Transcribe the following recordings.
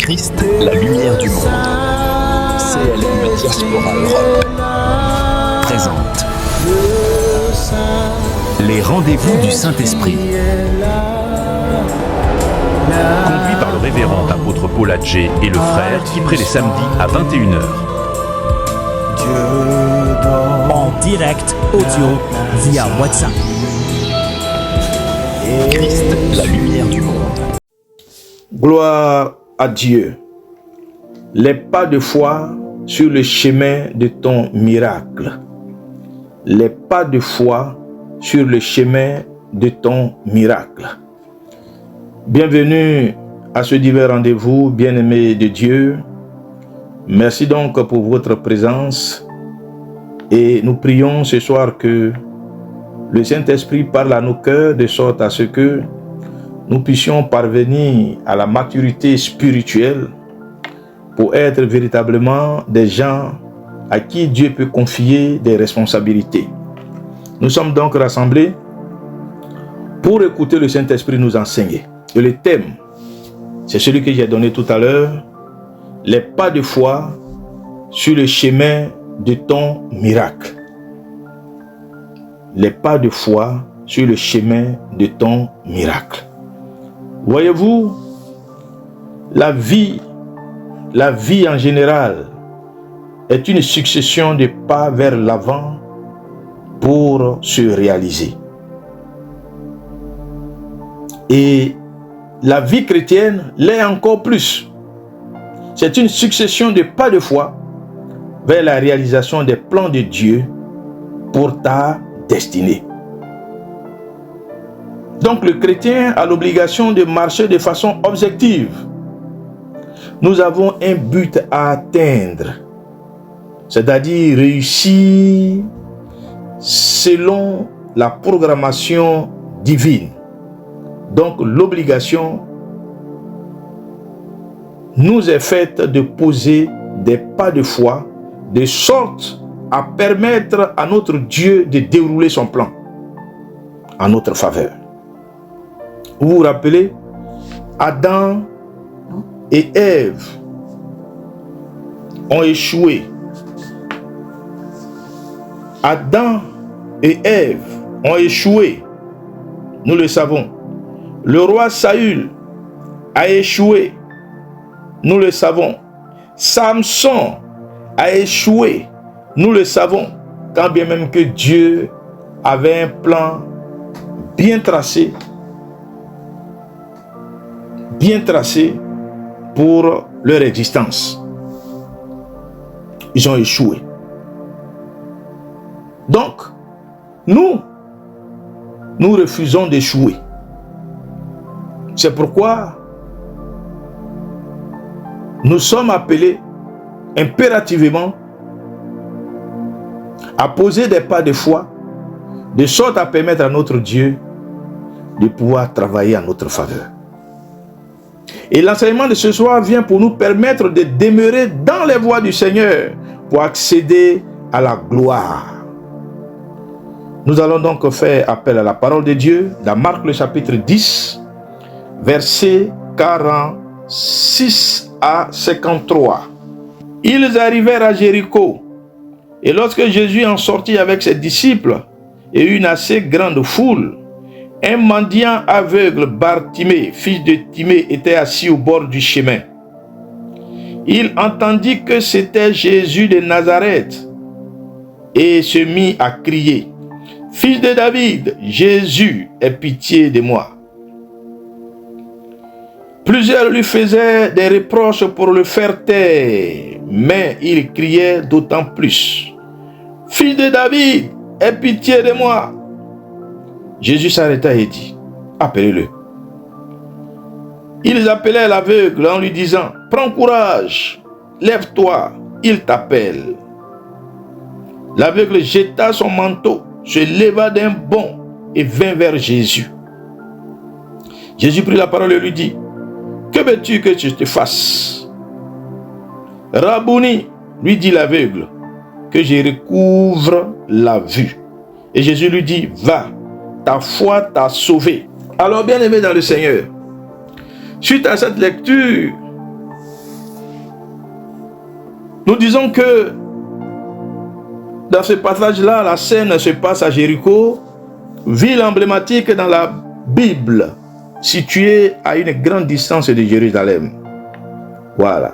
Christ, la lumière du monde. CLM Diaspora Europe présente les rendez-vous du Saint-Esprit. Conduit par le révérend apôtre Paul Adjé et le frère qui prient les samedis à 21h. En direct audio via WhatsApp. Christ, la lumière du monde. Gloire à Dieu. Les pas de foi sur le chemin de ton miracle. Les pas de foi sur le chemin de ton miracle. Bienvenue à ce divers rendez-vous, bien-aimés de Dieu. Merci donc pour votre présence et nous prions ce soir que le Saint-Esprit parle à nos cœurs de sorte à ce que nous puissions parvenir à la maturité spirituelle pour être véritablement des gens à qui Dieu peut confier des responsabilités. Nous sommes donc rassemblés pour écouter le Saint-Esprit nous enseigner. Et le thème, c'est celui que j'ai donné tout à l'heure, les pas de foi sur le chemin de ton miracle. Les pas de foi sur le chemin de ton miracle. Voyez-vous, la vie en général est une succession de pas vers l'avant pour se réaliser. Et la vie chrétienne l'est encore plus. C'est une succession de pas de foi vers la réalisation des plans de Dieu pour ta destinée. Donc le chrétien a l'obligation de marcher de façon objective. Nous avons un but à atteindre, c'est-à-dire réussir selon la programmation divine. Donc l'obligation nous est faite de poser des pas de foi de sorte à permettre à notre Dieu de dérouler son plan en notre faveur. Vous vous rappelez, Adam et Ève ont échoué. Adam et Ève ont échoué. Nous le savons. Le roi Saül a échoué. Nous le savons. Samson a échoué. Nous le savons. Quand bien même que Dieu avait un plan bien tracé pour leur existence. Ils ont échoué. Donc, nous refusons d'échouer. C'est pourquoi nous sommes appelés impérativement à poser des pas de foi de sorte à permettre à notre Dieu de pouvoir travailler en notre faveur. Et l'enseignement de ce soir vient pour nous permettre de demeurer dans les voies du Seigneur pour accéder à la gloire. Nous allons donc faire appel à la parole de Dieu dans Marc le chapitre 10, versets 46 à 53. Ils arrivèrent à Jéricho, et lorsque Jésus en sortit avec ses disciples et une assez grande foule, un mendiant aveugle, Bartimée, fils de Timée, était assis au bord du chemin. Il entendit que c'était Jésus de Nazareth et se mit à crier: « Fils de David, Jésus, aie pitié de moi. » Plusieurs lui faisaient des reproches pour le faire taire, mais il criait d'autant plus: « Fils de David, aie pitié de moi. » Jésus s'arrêta et dit: « Appelez-le. » Ils appelèrent l'aveugle en lui disant: « Prends courage, lève-toi, il t'appelle. » L'aveugle jeta son manteau, se leva d'un bond et vint vers Jésus. Jésus prit la parole et lui dit: « Que veux-tu que je te fasse? » « Rabouni, lui dit l'aveugle, que je recouvre la vue. » Et Jésus lui dit: « Va, ta foi t'a sauvé. » Alors, bien-aimé dans le Seigneur, suite à cette lecture, Nous disons que dans ce passage-là, la scène se passe à Jéricho, ville emblématique dans la Bible, située à une grande distance de Jérusalem. Voilà.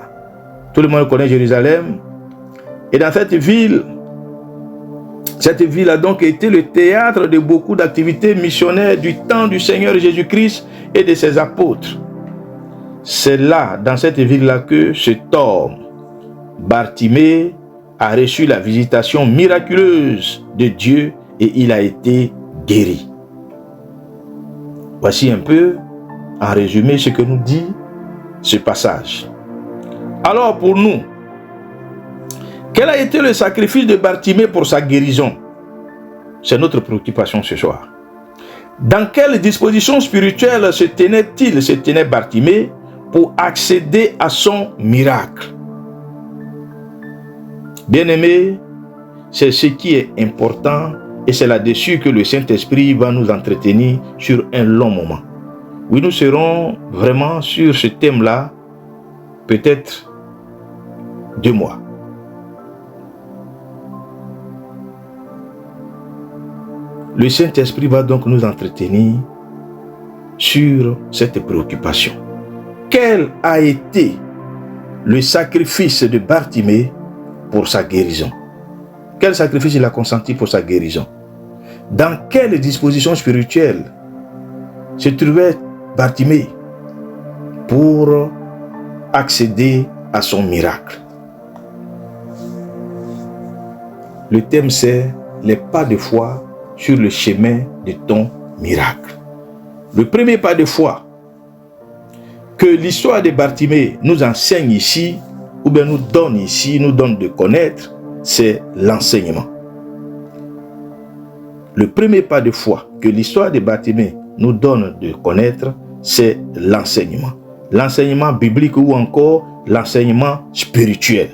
Tout le monde connaît Jérusalem. Et dans cette ville a donc été le théâtre de beaucoup d'activités missionnaires du temps du Seigneur Jésus-Christ et de ses apôtres. C'est là, dans cette ville-là, que cet homme, Bartimée, a reçu la visitation miraculeuse de Dieu et il a été guéri. Voici un peu, en résumé, ce que nous dit ce passage. Alors pour nous, quel a été le sacrifice de Bartimée pour sa guérison? C'est notre préoccupation ce soir. Dans quelle disposition spirituelle se tenait Bartimée pour accéder à son miracle? Bien-aimés, c'est ce qui est important et c'est là-dessus que le Saint-Esprit va nous entretenir sur un long moment. Oui, nous serons vraiment sur ce thème-là, peut-être 2 mois. Le Saint-Esprit va donc nous entretenir sur cette préoccupation. Quel a été le sacrifice de Bartimée pour sa guérison? Quel sacrifice il a consenti pour sa guérison? Dans quelle disposition spirituelle se trouvait Bartimée pour accéder à son miracle? Le thème c'est les pas de foi sur le chemin de ton miracle. Le premier pas de foi que l'histoire de Bartimée nous enseigne ici, ou bien nous donne ici, nous donne de connaître, c'est l'enseignement. Le premier pas de foi que l'histoire de Bartimée nous donne de connaître, c'est l'enseignement. L'enseignement biblique ou encore l'enseignement spirituel.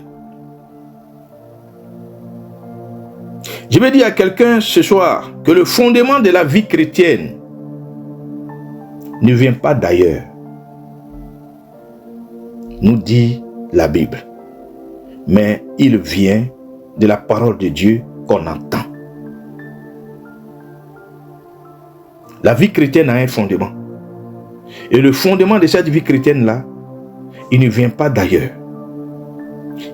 Je vais dire à quelqu'un ce soir que le fondement de la vie chrétienne ne vient pas d'ailleurs, nous dit la Bible, mais il vient de la parole de Dieu qu'on entend. La vie chrétienne a un fondement. Et le fondement de cette vie chrétienne-là, il ne vient pas d'ailleurs.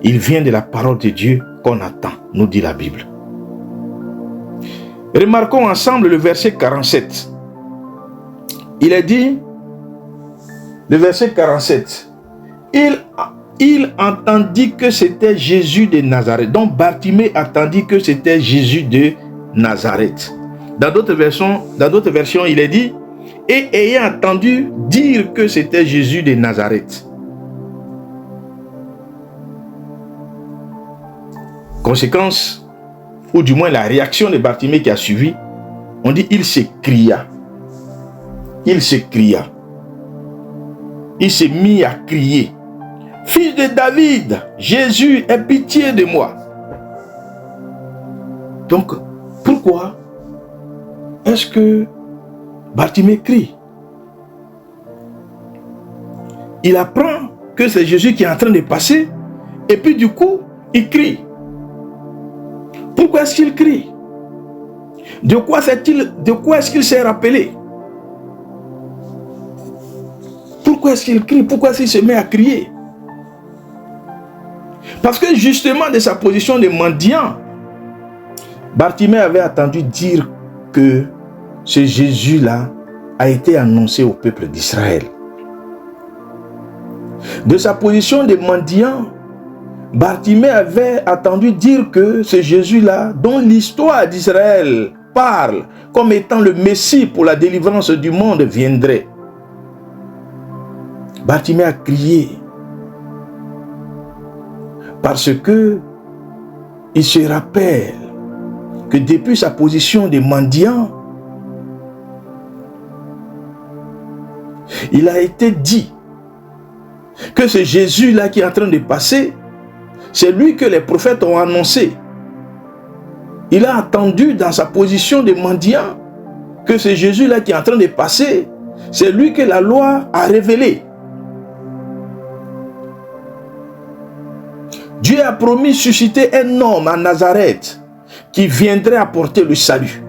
Il vient de la parole de Dieu qu'on attend, nous dit la Bible. Remarquons ensemble le verset 47. Il est dit, le verset 47, il entendit que c'était Jésus de Nazareth. Donc Bartimée entendit que c'était Jésus de Nazareth. Dans d'autres versions, il est dit, et ayant entendu dire que c'était Jésus de Nazareth. Conséquence, ou du moins la réaction de Bartimée qui a suivi, on dit il s'écria. Il s'écria. Il s'est mis à crier. Fils de David, Jésus, aie pitié de moi. Donc, pourquoi est-ce que Bartimée crie? Il apprend que c'est Jésus qui est en train de passer et puis du coup, il crie. Pourquoi est-ce qu'il crie? De quoi est-ce qu'il s'est rappelé? Pourquoi est-ce qu'il crie? Pourquoi est-ce qu'il se met à crier? Parce que justement de sa position de mendiant, Bartimée avait attendu dire que ce Jésus-là a été annoncé au peuple d'Israël. De sa position de mendiant, Bartimée avait attendu dire que ce Jésus-là, dont l'histoire d'Israël parle comme étant le Messie pour la délivrance du monde, viendrait. Bartimée a crié parce que il se rappelle que depuis sa position de mendiant, il a été dit que ce Jésus-là qui est en train de passer, c'est lui que les prophètes ont annoncé. Il a attendu dans sa position de mendiant que ce Jésus-là qui est en train de passer, c'est lui que la loi a révélé. Dieu a promis susciter un homme à Nazareth qui viendrait apporter le salut.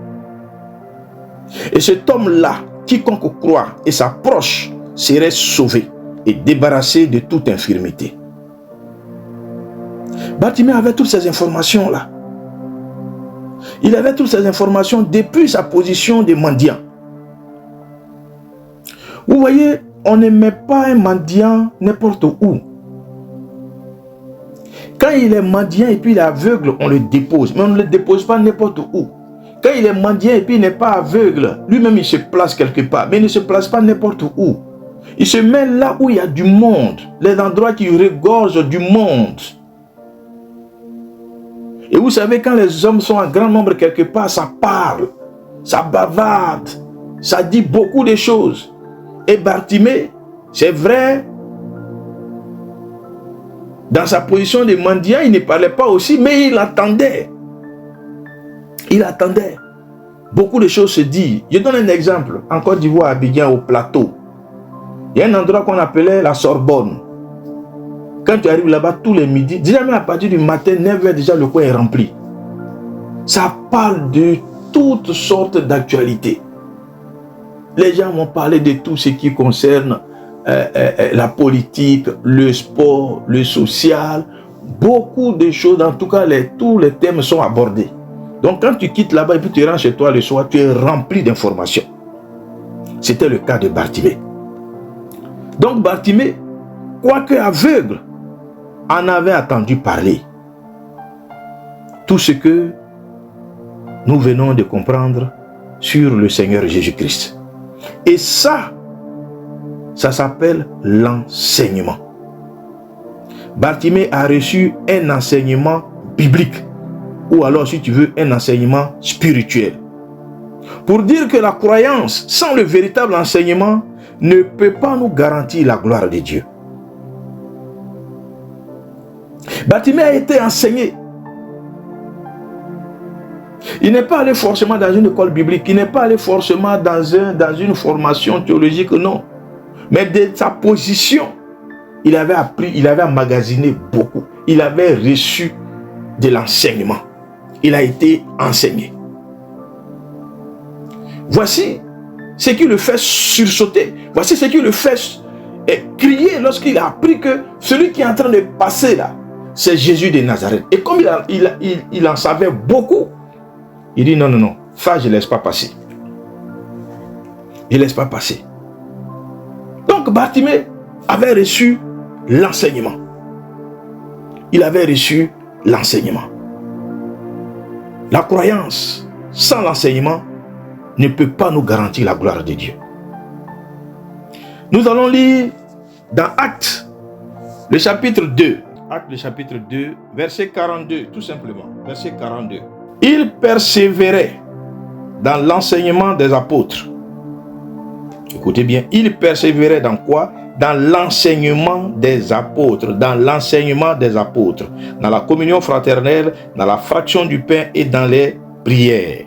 Et cet homme-là, quiconque croit et s'approche, serait sauvé et débarrassé de toute infirmité. Bartimée avait toutes ces informations-là. Il avait toutes ces informations depuis sa position de mendiant. Vous voyez, on ne met pas un mendiant n'importe où. Quand il est mendiant et puis il est aveugle, on le dépose. Mais on ne le dépose pas n'importe où. Quand il est mendiant et puis il n'est pas aveugle, lui-même il se place quelque part. Mais il ne se place pas n'importe où. Il se met là où il y a du monde. Les endroits qui regorgent du monde. Et vous savez, quand les hommes sont en grand nombre quelque part, ça parle, ça bavarde, ça dit beaucoup de choses. Et Bartimée, c'est vrai, dans sa position de mendiant, il ne parlait pas aussi, mais il attendait. Il attendait. Beaucoup de choses se disent. Je donne un exemple. En Côte d'Ivoire, à Abidjan, au plateau, il y a un endroit qu'on appelait la Sorbonne. Quand tu arrives là-bas tous les midis, déjà même à partir du matin, 9h, déjà le coin est rempli. Ça parle de toutes sortes d'actualités. Les gens vont parler de tout ce qui concerne la politique, le sport, le social, beaucoup de choses. En tout cas, tous les thèmes sont abordés. Donc quand tu quittes là-bas et puis tu rentres chez toi le soir, tu es rempli d'informations. C'était le cas de Bartimée. Donc Bartimée, quoique aveugle, en avait entendu parler. Tout ce que nous venons de comprendre sur le Seigneur Jésus-Christ. Et ça s'appelle l'enseignement. Bartimée a reçu un enseignement biblique, ou alors si tu veux un enseignement spirituel. Pour dire que la croyance sans le véritable enseignement ne peut pas nous garantir la gloire de Dieu. Bartimée a été enseigné. Il n'est pas allé forcément dans une école biblique, il n'est pas allé forcément dans une formation théologique, non. Mais de sa position, il avait appris, il avait emmagasiné beaucoup. Il avait reçu de l'enseignement. Il a été enseigné. Voici ce qui le fait sursauter. Voici ce qui le fait crier lorsqu'il a appris que celui qui est en train de passer là, c'est Jésus de Nazareth. Et comme il en savait beaucoup, il dit non, non, non, ça je ne laisse pas passer. Je ne laisse pas passer. Donc Bartimée avait reçu l'enseignement. Il avait reçu l'enseignement. La croyance sans l'enseignement ne peut pas nous garantir la gloire de Dieu. Nous allons lire dans Actes, le chapitre 2. Actes, le chapitre 2, verset 42, tout simplement. Verset 42. Il persévérait dans l'enseignement des apôtres. Écoutez bien, il persévérait dans quoi? Dans l'enseignement des apôtres. Dans l'enseignement des apôtres. Dans la communion fraternelle, dans la fraction du pain et dans les prières.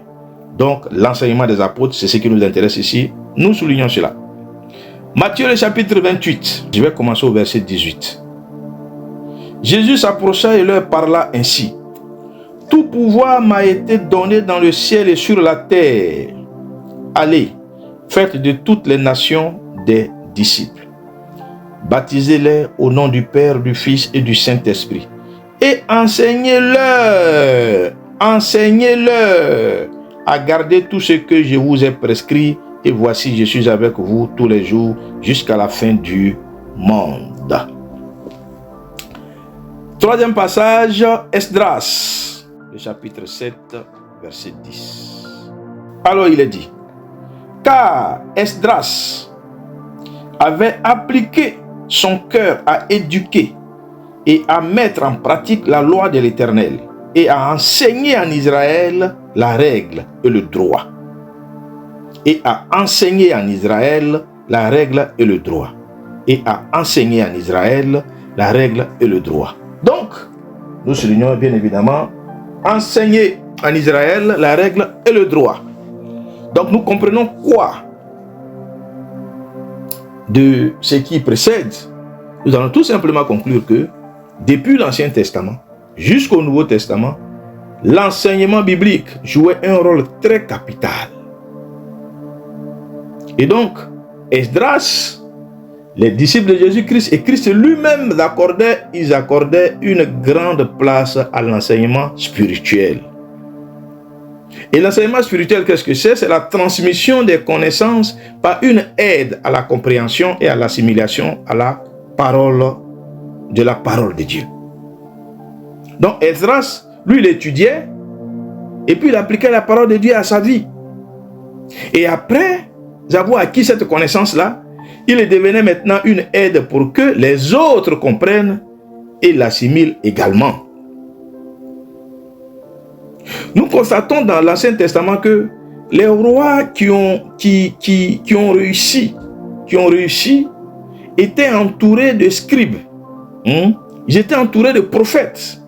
Donc, l'enseignement des apôtres, c'est ce qui nous intéresse ici. Nous soulignons cela. Matthieu, le chapitre 28. Je vais commencer au verset 18. Jésus s'approcha et leur parla ainsi. Tout pouvoir m'a été donné dans le ciel et sur la terre. Allez, faites de toutes les nations des disciples. Baptisez-les au nom du Père, du Fils et du Saint-Esprit. Et enseignez-leur à garder tout ce que je vous ai prescrit. Et voici, je suis avec vous tous les jours jusqu'à la fin du monde. Troisième passage, Esdras, le chapitre 7, verset 10. Alors il est dit, car Esdras avait appliqué son cœur à éduquer et à mettre en pratique la loi de l'Éternel et à enseigner en Israël la règle et le droit. Et à enseigner en Israël la règle et le droit. Et à enseigner en Israël la règle et le droit. Donc, nous soulignons bien évidemment enseigner en Israël la règle et le droit. Donc nous comprenons quoi de ce qui précède. Nous allons tout simplement conclure que depuis l'Ancien Testament jusqu'au Nouveau Testament, l'enseignement biblique jouait un rôle très capital. Et donc, Esdras, les disciples de Jésus-Christ et Christ lui-même ils accordaient une grande place à l'enseignement spirituel. Et l'enseignement spirituel, qu'est-ce que c'est? C'est la transmission des connaissances par une aide à la compréhension et à l'assimilation à la parole de Dieu. Donc Esdras, lui, il étudiait et puis il appliquait la parole de Dieu à sa vie. Et après avoir acquis cette connaissance-là, il devenait maintenant une aide pour que les autres comprennent et l'assimilent également. Nous constatons dans l'Ancien Testament que les rois qui ont réussi étaient entourés de scribes. Ils étaient entourés de prophètes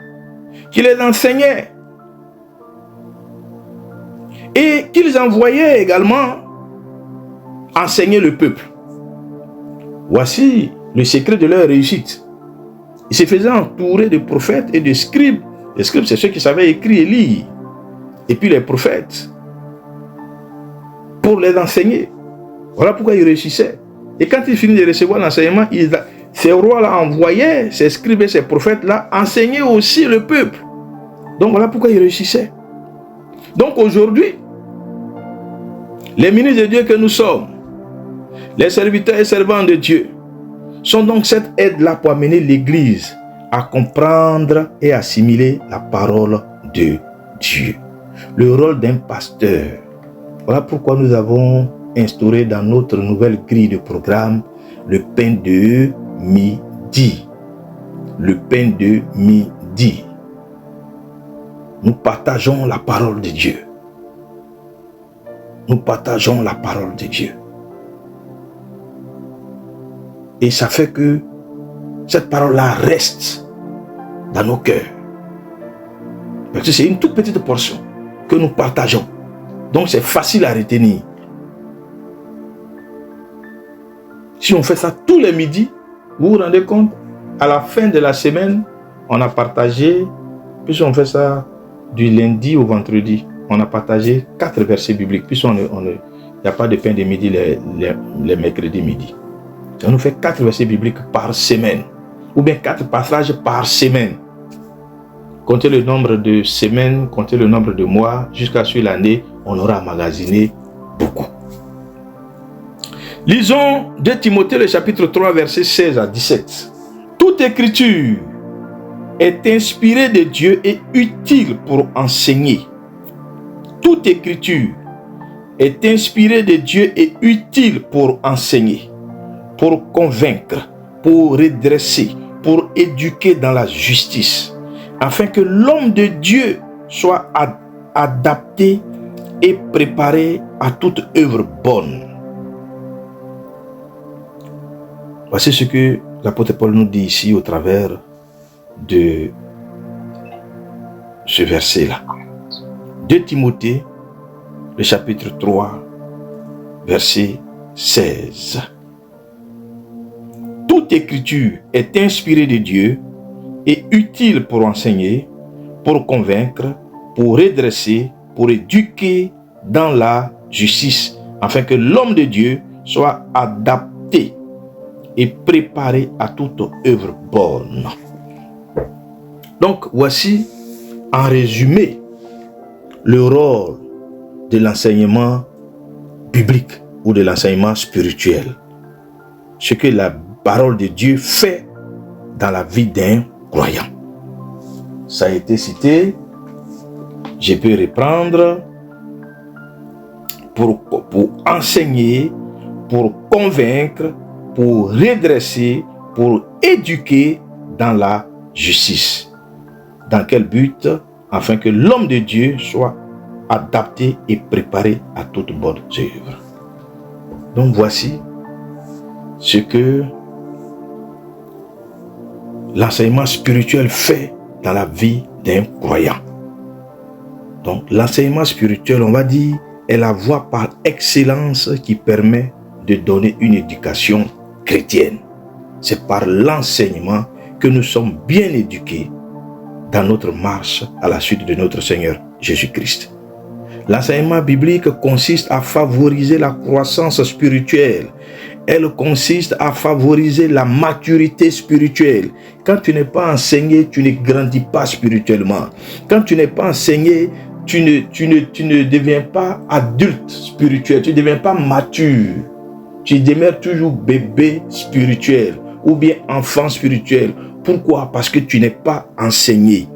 qui les enseignaient et qu'ils envoyaient également enseigner le peuple. Voici le secret de leur réussite. Ils se faisaient entourer de prophètes et de scribes. Les scribes, c'est ceux qui savaient écrire et lire. Et puis les prophètes, pour les enseigner. Voilà pourquoi ils réussissaient. Et quand ils finissent de recevoir l'enseignement, ces rois-là envoyaient ces scribes et ces prophètes-là enseigner aussi le peuple. Donc voilà pourquoi ils réussissaient. Donc aujourd'hui, les ministres de Dieu que nous sommes, les serviteurs et servants de Dieu, sont donc cette aide-là pour amener l'Église à comprendre et assimiler la parole de Dieu. Le rôle d'un pasteur. Voilà pourquoi nous avons instauré dans notre nouvelle grille de programme le pain de midi. Le pain de midi. Nous partageons la parole de Dieu. Nous partageons la parole de Dieu. Et ça fait que cette parole-là reste dans nos cœurs. Parce que c'est une toute petite portion que nous partageons. Donc c'est facile à retenir. Si on fait ça tous les midis, vous vous rendez compte, à la fin de la semaine, on a partagé, puis on fait ça du lundi au vendredi, on a partagé 4 versets bibliques. Puis il n'y a pas de pain de midi les mercredis midi. Ça nous fait 4 versets bibliques par semaine. Ou bien 4 passages par semaine. Comptez le nombre de semaines, comptez le nombre de mois, jusqu'à sur l'année, on aura emmagasiné beaucoup. Lisons 2 Timothée, le chapitre 3, versets 16 à 17. Toute écriture est inspirée de Dieu et utile pour enseigner. Toute écriture est inspirée de Dieu et utile pour enseigner, pour convaincre, pour redresser, pour éduquer dans la justice, afin que l'homme de Dieu soit adapté et préparé à toute œuvre bonne. Voici ce que l'apôtre Paul nous dit ici au travers de ce verset-là. 2 Timothée, le chapitre 3, verset 16. Toute écriture est inspirée de Dieu et utile pour enseigner, pour convaincre, pour redresser, pour éduquer dans la justice, afin que l'homme de Dieu soit adapté et préparé à toute œuvre bonne. Donc voici en résumé le rôle de l'enseignement biblique ou de l'enseignement spirituel. Ce que la parole de Dieu fait dans la vie d'un croyant. Ça a été cité, je peux reprendre, pour enseigner, pour convaincre, pour redresser, pour éduquer dans la justice. Dans quel but? Afin que l'homme de Dieu soit adapté et préparé à toute bonne œuvre. Donc voici ce que l'enseignement spirituel fait dans la vie d'un croyant. Donc l'enseignement spirituel, on va dire, est la voie par excellence qui permet de donner une éducation chrétienne. C'est par l'enseignement que nous sommes bien éduqués dans notre marche à la suite de notre Seigneur Jésus-Christ. L'enseignement biblique consiste à favoriser la croissance spirituelle. Elle consiste à favoriser la maturité spirituelle. Quand tu n'es pas enseigné, tu ne grandis pas spirituellement. Quand tu n'es pas enseigné, tu ne deviens pas adulte spirituel, tu ne deviens pas mature. Tu demeures toujours bébé spirituel ou bien enfant spirituel. Pourquoi? Parce que tu n'es pas enseigné.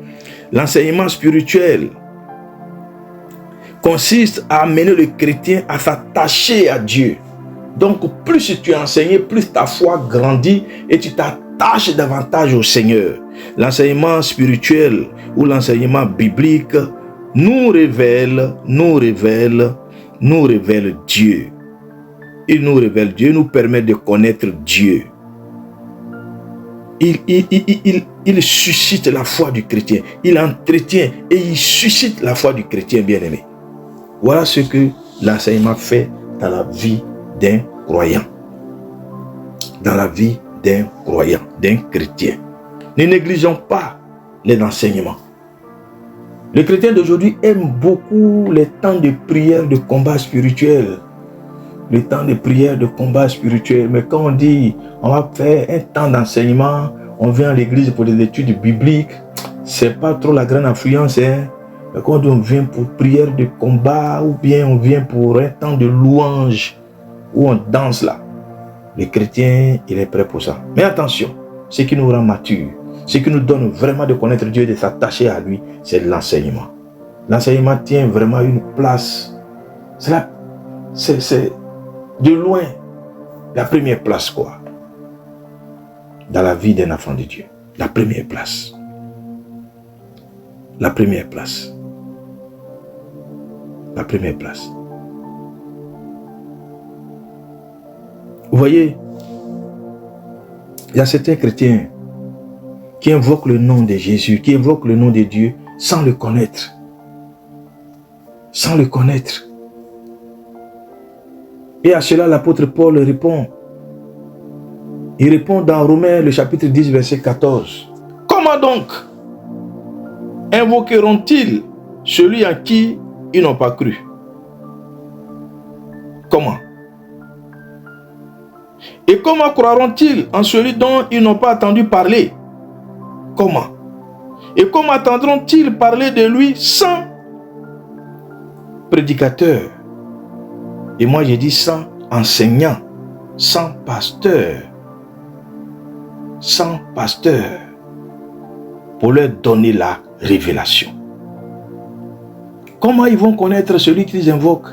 L'enseignement spirituel consiste à amener le chrétien à s'attacher à Dieu. Donc, plus tu es enseigné, plus ta foi grandit et tu t'attaches davantage au Seigneur. L'enseignement spirituel ou l'enseignement biblique nous révèle Dieu. Il nous révèle Dieu, nous permet de connaître Dieu. Il suscite la foi du chrétien. Il entretient et il suscite la foi du chrétien bien-aimé. Voilà ce que l'enseignement fait dans la vie d'un croyant. Dans la vie d'un croyant, d'un chrétien. Ne négligeons pas les enseignements. Les chrétiens d'aujourd'hui aiment beaucoup les temps de prière, de combat spirituel. Le temps de prière, de combat spirituel. Mais quand on dit, on va faire un temps d'enseignement, on vient à l'église pour des études bibliques, c'est pas trop la grande influence, hein. Mais quand on vient pour prière de combat, ou bien on vient pour un temps de louange, où on danse là, le chrétien, il est prêt pour ça. Mais attention, ce qui nous rend matures, ce qui nous donne vraiment de connaître Dieu et de s'attacher à lui, c'est l'enseignement. L'enseignement tient vraiment une place. C'est de loin la première place, quoi, dans la vie d'un enfant de Dieu. La première place. La première place. La première place. Vous voyez, il y a certains chrétiens qui invoquent le nom de Jésus, qui invoquent le nom de Dieu sans le connaître. Sans le connaître. Et à cela, l'apôtre Paul répond. Il répond dans Romains, le chapitre 10, verset 14. Comment donc invoqueront-ils celui en qui ils n'ont pas cru? Comment? Et comment croiront-ils en celui dont ils n'ont pas entendu parler? Comment? Et comment entendront-ils parler de lui sans prédicateur? Et moi j'ai dit sans enseignant, sans pasteur, pour leur donner la révélation. Comment ils vont connaître celui qu'ils invoquent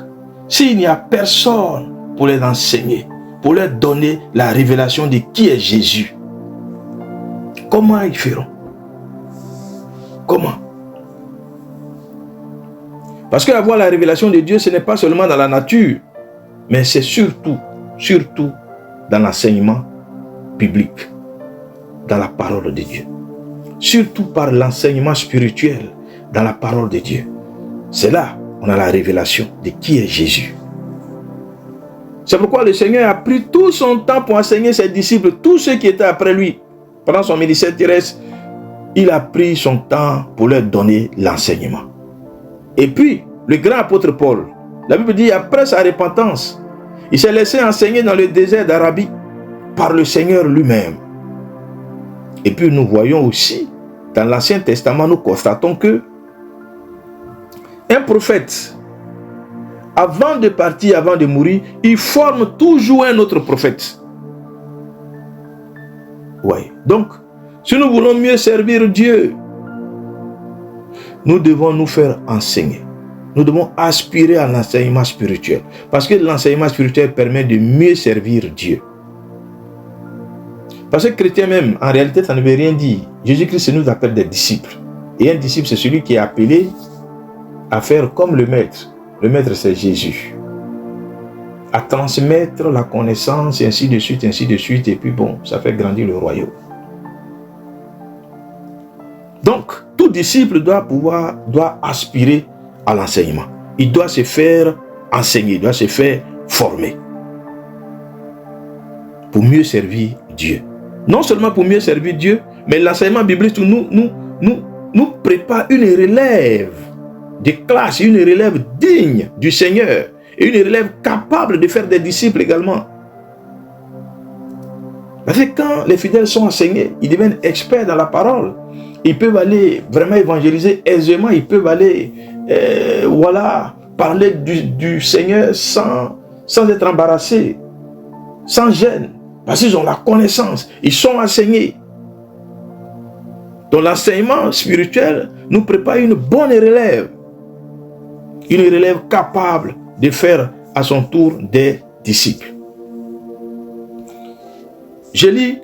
s'il n'y a personne pour les enseigner, pour leur donner la révélation de qui est Jésus? Comment ils feront? Comment? Parce qu'avoir la révélation de Dieu, ce n'est pas seulement dans la nature, mais c'est surtout dans l'enseignement biblique, dans la parole de Dieu. Surtout par l'enseignement spirituel, dans la parole de Dieu. C'est là qu'on a la révélation de qui est Jésus. C'est pourquoi le Seigneur a pris tout son temps pour enseigner ses disciples, tous ceux qui étaient après lui. Pendant son ministère terrestre, il a pris son temps pour leur donner l'enseignement. Et puis, le grand apôtre Paul, la Bible dit, après sa repentance, il s'est laissé enseigner dans le désert d'Arabie par le Seigneur lui-même. Et puis nous voyons aussi, dans l'Ancien Testament, nous constatons que un prophète, avant de partir, avant de mourir, il forme toujours un autre prophète. Oui. Donc, si nous voulons mieux servir Dieu, nous devons nous faire enseigner. Nous devons aspirer à l'enseignement spirituel. Parce que l'enseignement spirituel permet de mieux servir Dieu. Parce que chrétien même, en réalité, ça ne veut rien dire. Jésus-Christ nous appelle des disciples. Et un disciple, c'est celui qui est appelé à faire comme le maître. Le maître, c'est Jésus. À transmettre la connaissance, et ainsi de suite, et puis bon, ça fait grandir le royaume. Donc, tout disciple doit aspirer à l'enseignement. Il doit se faire enseigner, il doit se faire former. Pour mieux servir Dieu. Non seulement pour mieux servir Dieu, Mais l'enseignement biblique nous prépare une relève de classe, une relève digne du Seigneur, et une relève capable de faire des disciples également. Parce que quand les fidèles sont enseignés, ils deviennent experts dans la parole. Ils peuvent aller vraiment évangéliser aisément, ils peuvent aller parler du Seigneur sans être embarrassés, sans gêne, parce qu'ils ont la connaissance, ils sont enseignés. Donc l'enseignement spirituel nous prépare une bonne relève, une relève capable de faire à son tour des disciples. Je lis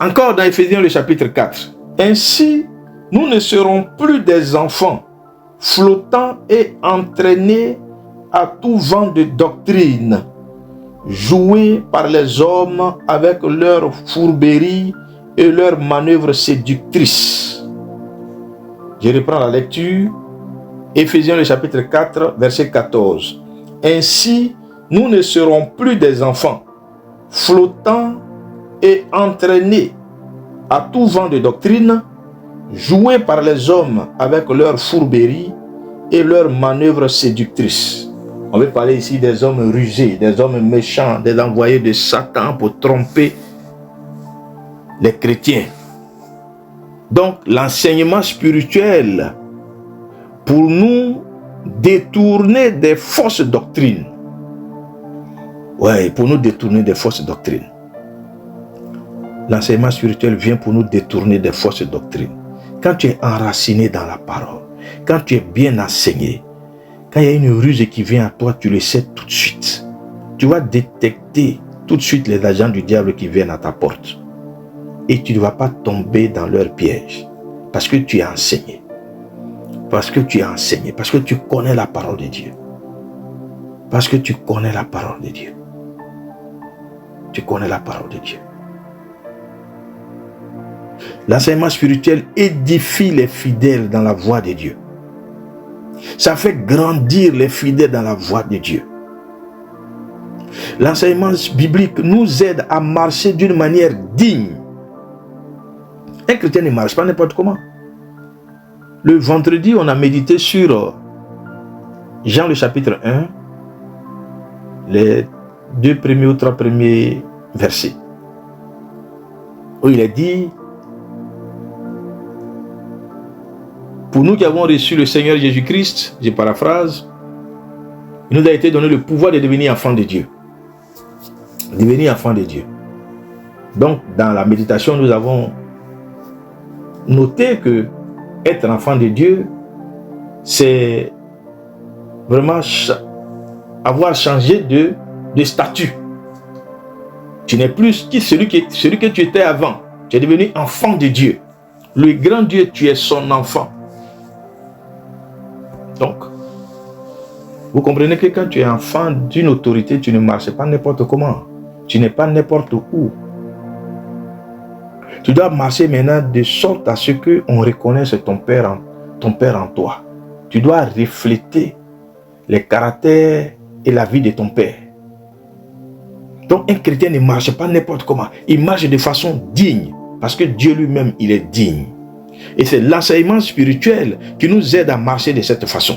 encore dans Éphésiens le chapitre 4. Ainsi, nous ne serons plus des enfants flottants et entraînés à tout vent de doctrine, joués par les hommes avec leurs fourberies et leurs manœuvres séductrices. Je reprends la lecture. Éphésiens le chapitre 4, verset 14. Ainsi, nous ne serons plus des enfants flottants et entraînés à tout vent de doctrine, joués par les hommes avec leurs fourberies et leurs manœuvres séductrices. On veut parler ici des hommes rusés, des hommes méchants, des envoyés de Satan pour tromper les chrétiens. Donc l'enseignement spirituel pour nous détourner des fausses doctrines. Ouais, pour nous détourner des fausses doctrines. L'enseignement spirituel vient pour nous détourner des fausses doctrines. Quand tu es enraciné dans la parole, quand tu es bien enseigné, quand il y a une ruse qui vient à toi, tu le sais tout de suite. Tu vas détecter tout de suite les agents du diable qui viennent à ta porte. Et tu ne vas pas tomber dans leur piège. Parce que tu es enseigné. Parce que tu es enseigné. Parce que tu connais la parole de Dieu. Parce que tu connais la parole de Dieu. Tu connais la parole de Dieu. L'enseignement spirituel édifie les fidèles dans la voie de Dieu. Ça fait grandir les fidèles dans la voie de Dieu. L'enseignement biblique nous aide à marcher d'une manière digne. Un chrétien ne marche pas n'importe comment. Le vendredi, on a médité sur Jean le chapitre 1, les 2 premiers ou 3 premiers versets, où il est dit: pour nous qui avons reçu le Seigneur Jésus-Christ, je paraphrase, il nous a été donné le pouvoir de devenir enfants de Dieu. Devenir enfants de Dieu. Donc, dans la méditation, nous avons noté que être enfant de Dieu, c'est vraiment avoir changé de statut. Tu n'es plus celui que tu étais avant. Tu es devenu enfant de Dieu. Le grand Dieu, tu es son enfant. Donc, vous comprenez que quand tu es enfant d'une autorité, tu ne marches pas n'importe comment. Tu n'es pas n'importe où. Tu dois marcher maintenant de sorte à ce qu'on reconnaisse ton Père en toi. Tu dois refléter les caractères et la vie de ton Père. Donc un chrétien ne marche pas n'importe comment. Il marche de façon digne. Parce que Dieu lui-même, il est digne. Et c'est l'enseignement spirituel qui nous aide à marcher de cette façon.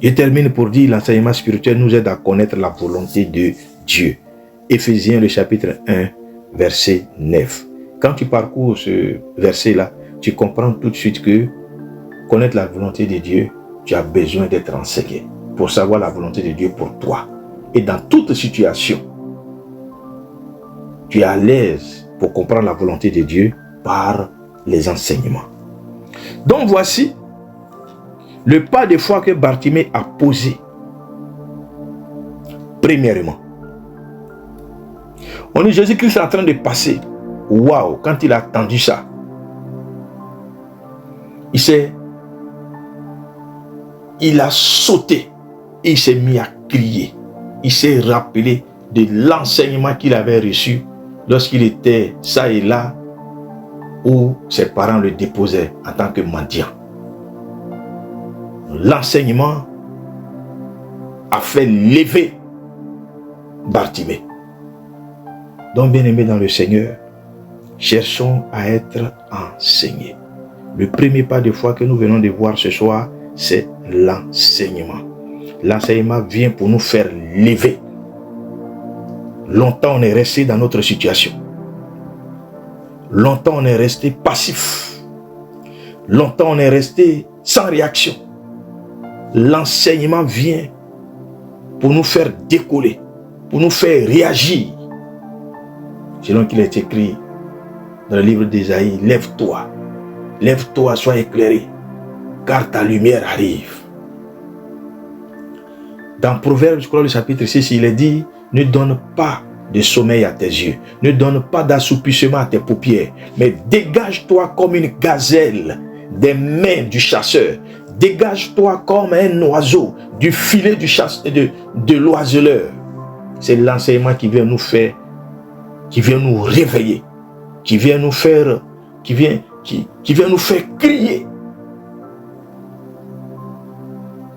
Je termine pour dire l'enseignement spirituel nous aide à connaître la volonté de Dieu. Éphésiens le chapitre 1, verset 9. Quand tu parcours ce verset-là, tu comprends tout de suite que connaître la volonté de Dieu, tu as besoin d'être enseigné pour savoir la volonté de Dieu pour toi. Et dans toute situation, tu es à l'aise pour comprendre la volonté de Dieu par les enseignements. Donc voici le pas de foi que Bartimée a posé. Premièrement, on dit Jésus-Christ est en train de passer. Waouh, quand il a entendu ça, il a sauté et il s'est mis à crier. Il s'est rappelé de l'enseignement qu'il avait reçu lorsqu'il était ça et là où ses parents le déposaient en tant que mendiant. L'enseignement a fait lever Bartimée. Donc, bien-aimés dans le Seigneur, cherchons à être enseignés. Le premier pas de foi que nous venons de voir ce soir, c'est l'enseignement. L'enseignement vient pour nous faire lever. Longtemps, on est resté dans notre situation. Longtemps, on est resté passif. Longtemps, on est resté sans réaction. L'enseignement vient pour nous faire décoller, pour nous faire réagir. Selon qu'il est écrit dans le livre d'Ésaïe, lève-toi, lève-toi, sois éclairé, car ta lumière arrive. Dans Proverbes, je crois le chapitre 6, il est dit, ne donne pas de sommeil à tes yeux, ne donne pas d'assoupissement à tes paupières, mais dégage-toi comme une gazelle des mains du chasseur. Dégage-toi comme un oiseau du filet du de l'oiseleur. C'est l'enseignement qui vient nous faire, qui vient nous réveiller, qui vient nous faire, qui vient nous faire crier.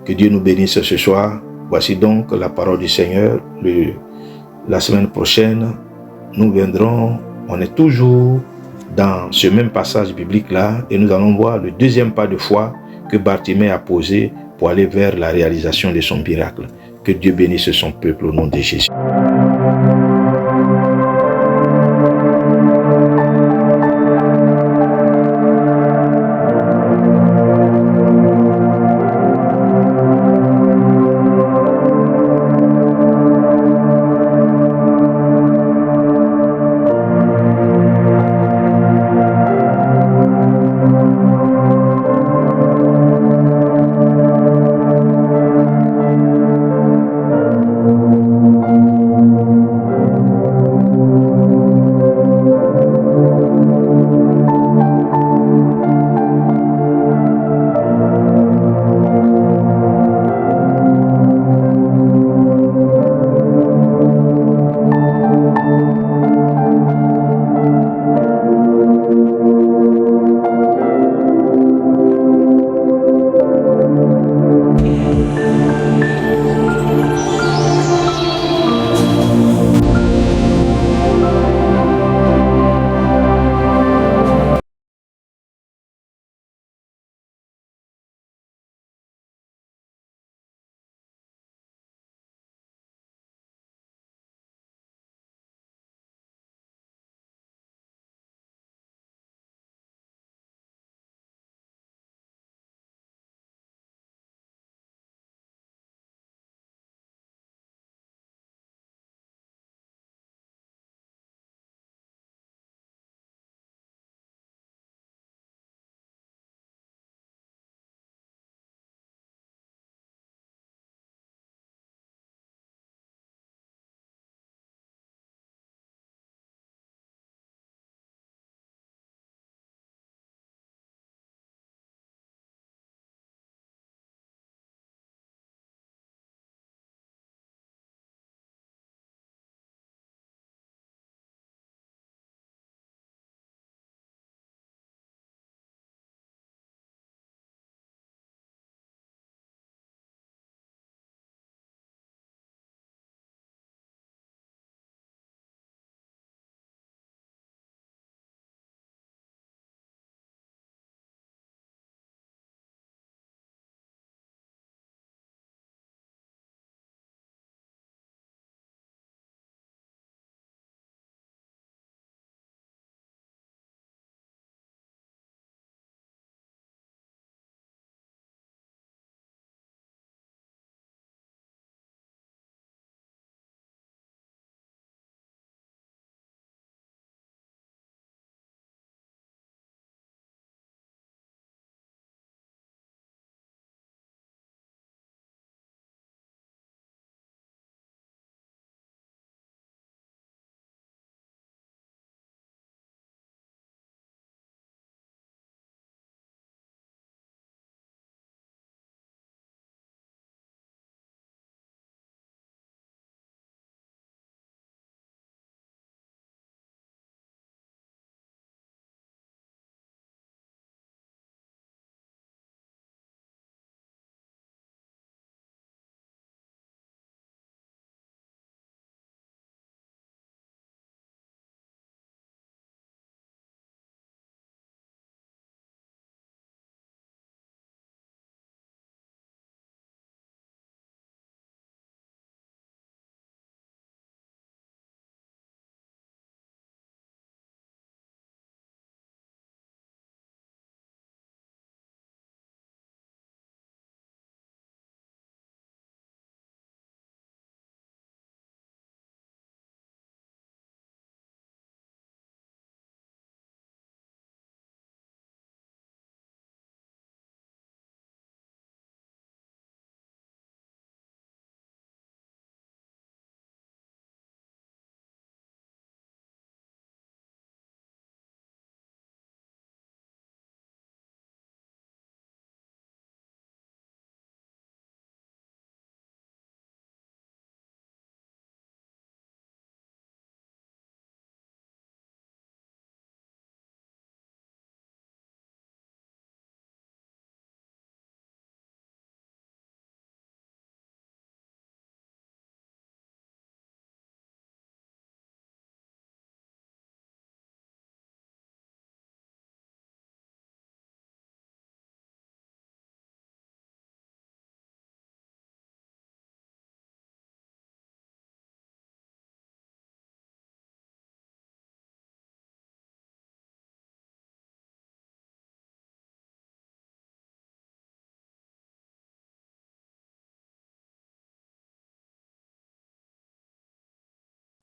Que Dieu nous bénisse ce soir. Voici donc la parole du Seigneur. La semaine prochaine, nous viendrons, on est toujours dans ce même passage biblique-là, et nous allons voir le deuxième pas de foi que Bartimée a posé pour aller vers la réalisation de son miracle. Que Dieu bénisse son peuple au nom de Jésus.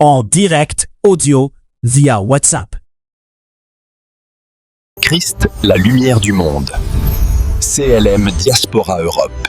en direct audio via WhatsApp. Christ, la lumière du monde. CLM Diaspora Europe.